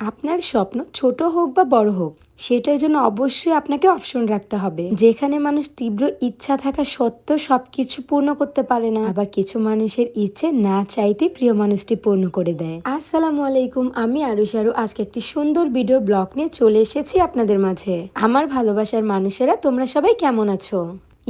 আপনার স্বপ্ন ছোট হোক বা বড় হোক, সেটার জন্য অবশ্যই আপনাকে অপশন রাখতে হবে। যেখানে মানুষ তীব্র ইচ্ছা থাকা সত্ত্বেও সবকিছু পূর্ণ করতে পারে না, আবার কিছু মানুষের ইচ্ছে না চাইতে প্রিয় মানুষটি পূর্ণ করে দেয়। আসসালামু আলাইকুম, আমি আরুশারু আজকে একটি সুন্দর ভিডিও ব্লগ নিয়ে চলে এসেছি আপনাদের মাঝে। আমার ভালোবাসার মানুষেরা, তোমরা সবাই কেমন আছো?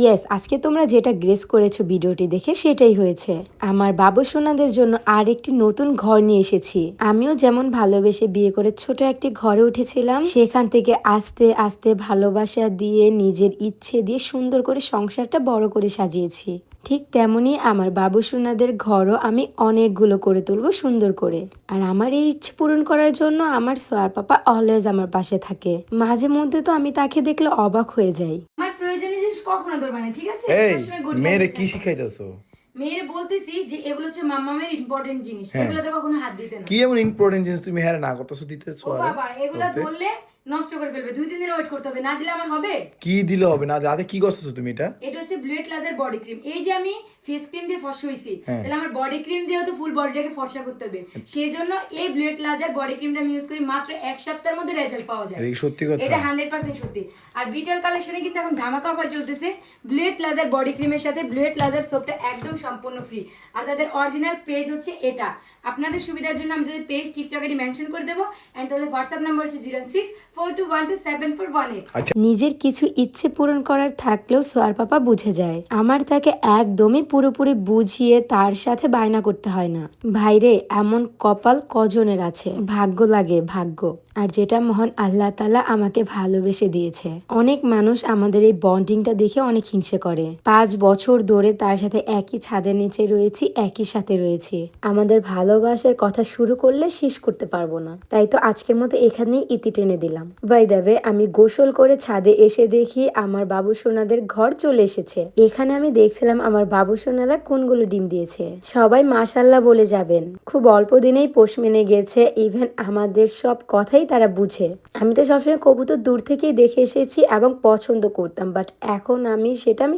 ইয়েস, আজকে তোমরা যেটা গ্রেস করেছো ভিডিওটি দেখে সেটাই হয়েছে। আমার বাবু সোনাদের জন্য আর একটি নতুন ঘর নিয়ে এসেছি। আমিও যেমন ভালোবেসে বিয়ে করে ছোট একটি ঘরে উঠেছিলাম, সেখান থেকে আস্তে আস্তে ভালোবাসা দিয়ে নিজের ইচ্ছে দিয়ে সুন্দর করে সংসারটা বড় করে সাজিয়েছি। ঠিক তেমনি আমার বাবু সোনাদের ঘরও আমি অনেকগুলো করে তুলবো সুন্দর করে। আর আমার এই ইচ্ছে পূরণ করার জন্য আমার সোয়ার পাপা অলওয়েজ আমার পাশে থাকে। মাঝে মধ্যে তো আমি তাকে দেখলে অবাক হয়ে যাই। আমার প্রয়োজনীয় জিনিস কখনো ধরবা না, ঠিক আছে? এই সবসময় গুড মেয়েরে গাইডেন্স কি রাখবা। শিখাইতেছো? মেয়েরে বলতেছি যে এগুলো হচ্ছে মাম্মামের ইম্পর্টেন্ট জিনিস, হ্যাঁ, এগুলোতে কখনো হাত দিতে না। কি এমন ইম্পর্টেন্ট জিনিস তুমি হ্যাঁ না করতেছো দিতেছো? ও আরে বাবা, এগুলা করতে ধরলে নষ্ট করে ফেলবে, 2-3 দিন ওয়েট করতে হবে, না দিলে আমার হবে। কি দিলে হবে না? রাতে কি করতেছো তুমি এটা? এটা হচ্ছে ব্লুয়েট লাজার বডি ক্রিম। এই যে আমি ফেস ক্রিম দিয়ে ফর্সা হইছি, হ্যাঁ। তাহলে আমার বডি ক্রিম দিয়েও তো ফুল বডিটাকে ফর্সা করতে হবে। সেই জন্য এই ব্লুয়েট লাজার বডি ক্রিমটা আমি ইউজ করি, মাত্র 1 সপ্তাহের মধ্যে রেজাল্ট পাওয়া যায়। এটা কি সত্যি কথা? এটা 100% সত্যি। আর বিটেল কালেকশনে কিন্তু এখন ধামাকা অফার চলতেছে। ব্লুয়েট লাজার বডি ক্রিমের সাথে ব্লুয়েট লাজার সোপটা একদম সম্পূর্ণ ফ্রি। আর তাদের অরিজিনাল পেজ হচ্ছে এটা। আপনাদের সুবিধার জন্য আমি তাদের পেজ টিকটকে মেনশন করে দেবো, এন্ড তাদের হোয়াটসঅ্যাপ নাম্বার হচ্ছে 0642127418। আচ্ছা, নিজের কিছু ইচ্ছে পূরণ করার থাকলেও সোয়ার পাপা বুঝে যায়। আমার তাকে একদমই পুরোপুরি বুঝিয়ে তার সাথে বায়না করতে হয় না। ভাইরে, এমন কপাল কজনের আছে? ভাগ্য লাগে, ভাগ্য। আর যেটা মহান আল্লাহ তাআলা আমাকে ভালোবেসে দিয়েছে। অনেক মানুষ আমাদের এই বন্ডিংটা দেখে অনেক হিংসে করে। 5 বছর ধরে তার সাথে একই ছাদের নিচে রয়েছি, একই সাথে রয়েছি। আমাদের ভালোবাসার কথা শুরু করলে শেষ করতে পারবো না। তাই তো আজকের মতো এখানেই ইতি টেনে দিলাম। বাই দ্য ওয়ে, আমি গোসল করে ছাদে এসে দেখি আমার বাবু সোনাদের ঘর চলে এসেছে। এখানে আমি দেখছিলাম আমার বাবু সোনারা কোনগুলো ডিম দিয়েছে। সবাই মাশাআল্লাহ বলে যাবেন। খুব অল্প দিনেই পোষ মেনে গেছে, ইভেন আমাদের সব কথাই তারা বুঝে। আমি তো সবসময় কবুতর দূর থেকেই দেখে এসেছি এবং পছন্দ করতাম, বাট এখন আমি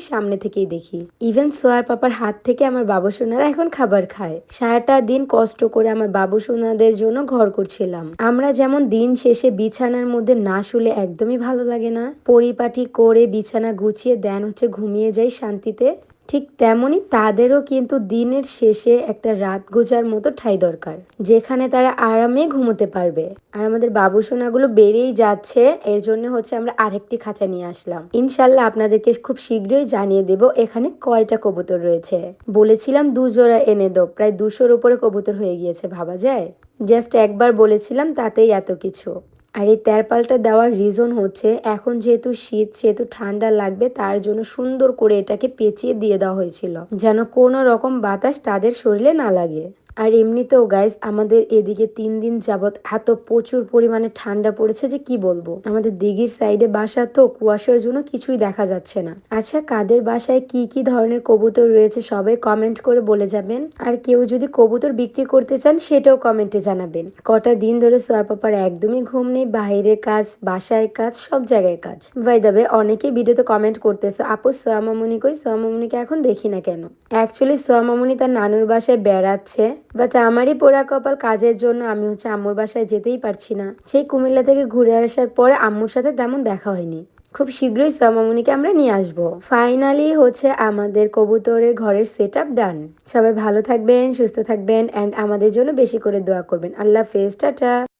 সামনে থেকেই দেখি। ইভেন সোয়ার পাপার হাত থেকে আমার বাবু সোনারা এখন খাবার খায়। সারাটা দিন কষ্ট করে আমার বাবু সোনাদের জন্য ঘর করছিলাম। আমরা যেমন দিন শেষে বিছানার মধ্যে না শুলে একদমই ভালো লাগে না, পরিপাটি করে বিছানা গুছিয়ে দেন হচ্ছে ঘুমিয়ে যাই শান্তিতে, ঠিক তেমনি তাদেরও কিন্তু দিনের শেষে একটা রাত গোজার মতো ঠাঁই দরকার, যেখানে তারা আরামে ঘুমোতে পারবে। আর আমাদের বাবু সোনাগুলো বেড়েই যাচ্ছে, এর জন্য হচ্ছে আমরা আরেকটি খাঁচা নিয়ে আসলাম। ইনশাল্লাহ আপনাদেরকে খুব শীঘ্রই জানিয়ে দেব এখানে কয়টা কবুতর রয়েছে। বলেছিলাম 2 জোড়া এনে দাও, প্রায় 200-র উপরে কবুতর হয়ে গিয়েছে, ভাবা যায়? জাস্ট একবার বলেছিলাম তাতেই এত কিছু। আর এই তেরপালটা দেওয়ার রিজন হচ্ছে এখন যেহেতু শীত, সেহেতু ঠান্ডা লাগবে, তার জন্য সুন্দর করে এটাকে পেঁচিয়ে দিয়ে দেওয়া হয়েছিল, যেন কোনো রকম বাতাস তাদের শরীরে না লাগে। আর এমনিতেও গাইস, আমাদের এদিকে 3 দিন যাবত এত প্রচুর পরিমাণে ঠান্ডা পড়েছে যে কি বলবো। আমাদের দিঘির সাইডে বাসা তো, কুয়াশার জন্য কিছুই দেখা যাচ্ছে না। আচ্ছা, কাদের বাসায় কি কি ধরনের কবুতর রয়েছে সবাই কমেন্ট করে বলে যাবেন। আর কেউ যদি কবুতর বিক্রি করতে চান সেটাও কমেন্টে জানাবেন। কটা দিন ধরে সোয়ার পাপার একদমই ঘুম নেই, বাইরের কাজ, বাসায় কাজ, সব জায়গায় কাজ। বাই দ্য ওয়ে, অনেকেই ভিডিওতে কমেন্ট করতেছে, আপু সোয়া মামুনি কই, সোয়া মামুনিকে এখন দেখি না কেন? অ্যাকচুয়ালি সোয়া মামুনি তার নানুর বাসায় বেড়াচ্ছে, বাট আমারই পোড়া কপাল, কাজের জন্য আমি হচ্ছে আম্মুর বাসায় যেতেই পারছি না। সেই কুমিল্লা থেকে ঘুরে আসার পরে আম্মুর সাথে তেমন দেখা হয়নি। খুব শীঘ্রই সোয়া মামুনিকে আমরা নিয়ে আসবো। ফাইনালি হচ্ছে আমাদের কবুতরের ঘরের সেট আপ ডান। সবাই ভালো থাকবেন, সুস্থ থাকবেন, অ্যান্ড আমাদের জন্য বেশি করে দোয়া করবেন। আল্লাহ হাফেজ, টাটা।